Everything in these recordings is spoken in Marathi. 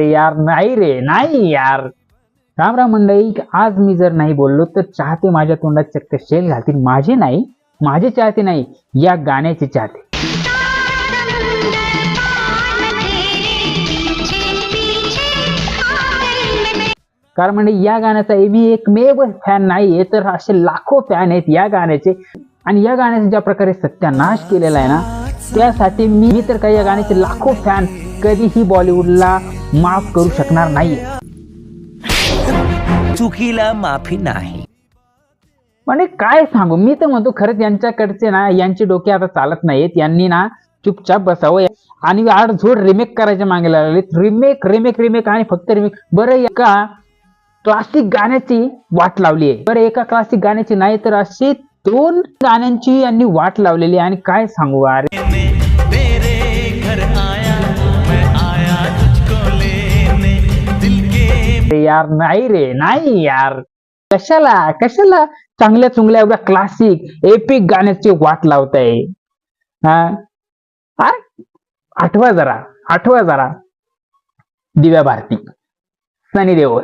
यार नाही रे, नाही यार. राम मंडळी, आज मी जर नाही बोललो तर चाहते माझ्या तोंडात चक्क शेल घालतील. माझे नाही, माझे चाहते नाही, या गाण्याचे चाहते. कारण म्हणजे या गाण्याचा मी एकमेव फॅन नाहीये, तर असे लाखो फॅन आहेत या गाण्याचे. आणि या गाण्याचा ज्या प्रकारे सत्यानाश केलेला आहे ना, त्यासाठी मी तर काही या गाण्याचे लाखो फॅन कधीही बॉलिवूडला माफ करू शकणार नाही. चुकीला माफी नाही. म्हणजे काय सांगू, मी तर म्हणतो खरंच यांच्याकडचे ना, यांचे डोके आता चालत नाहीत. यांनी ना चुपचाप बसावं आणि आडझोड रिमेक करायच्या मागे लागले. रिमेक रिमेक रिमेक आणि फक्त रिमेक. बरं, एका क्लासिक गाण्याची वाट लावली आहे. बरं, एका क्लासिक गाण्याची नाही तर अशी 2 गाण्यांची यांनी वाट लावलेली आहे. आणि काय सांगू अरे यार, नाही रे, नाही यार. कशाला कशाला चांगल्या चुंगल्या एवढ्या क्लासिक एपिक गाण्याची वाट लावताय. आठवा जरा दिव्या भारती, सनी देओल,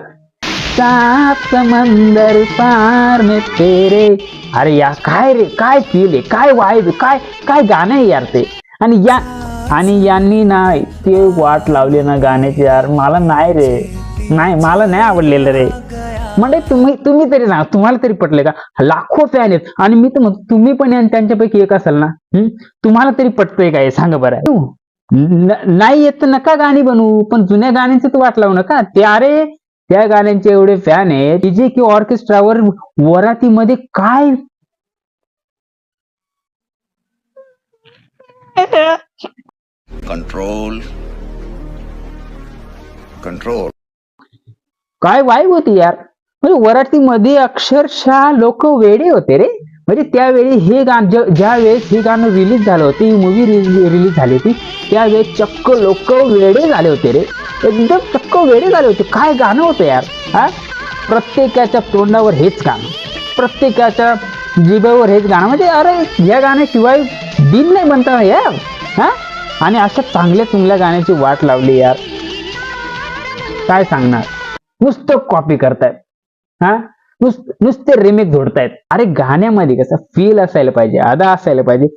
सात समंदर पार में तेरे. अरे यार, काय रे, काय फील आहे, काय वाईब, काय काय गाणं आहे यार ते. आणि यांनी ना ते वाट लावली ना गाण्याची यार, मला नाही रे, नाही, मला नाही आवडलेलं रे. म्हणजे तुम्ही तरी सांगा, तुम्हाला तरी पटले का? लाखो फॅन आहेत आणि मी तर म्हणतो तुम्ही पण त्यांच्यापैकी एक असाल ना. तुम्हाला तरी पटतंय काय सांगा बरं. नाही येत तर नका गाणी बनवू, पण जुन्या गाण्यांची तू वाट लावू नका. अरे त्या गाण्यांचे एवढे फॅन आहेत की जे की ऑर्केस्ट्रावर वरातीमध्ये काय कंट्रोल काय वाईब होती यार. म्हणजे वरातीमध्ये अक्षरशः लोक वेडे होते रे. म्हणजे त्यावेळी हे गाणं, ज्या वेळेस हे गाणं रिलीज झालं होतं, ही मूवी रिलीज झाली होती, त्यावेळेस चक्क लोक वेडे झाले होते रे. एकदम चक्क वेडे झाले होते. काय गाणं होतं यार. प्रत्येकाच्या तोंडावर हेच गाणं, प्रत्येकाच्या जिभेवर हेच गाणं. म्हणजे अरे या गाण्याशिवाय दिन नाही बनता यार. आणि अशा चांगल्या चुंगल्या गाण्याची वाट लावली यार. काय सांगणार, नुसतं कॉपी करतायत. नुसते रिमेक जोडतायत. अरे गाण्यामध्ये कसं फील असायला पाहिजे, अदा असायला पाहिजे.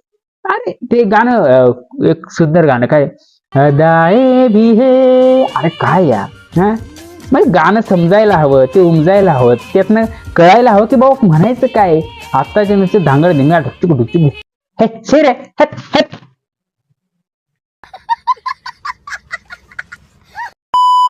अरे ते गाणं एक सुंदर गाणं, काय अदाए भी है. अरे काय यार, म्हणजे गाणं समजायला हवं, ते उमजायला हवं, त्यातनं कळायला हवं की बाबा म्हणायचं काय. आत्ताच्या नुसते धांगड धिंगाड ढुकचुक ढुकचुक. हे रे,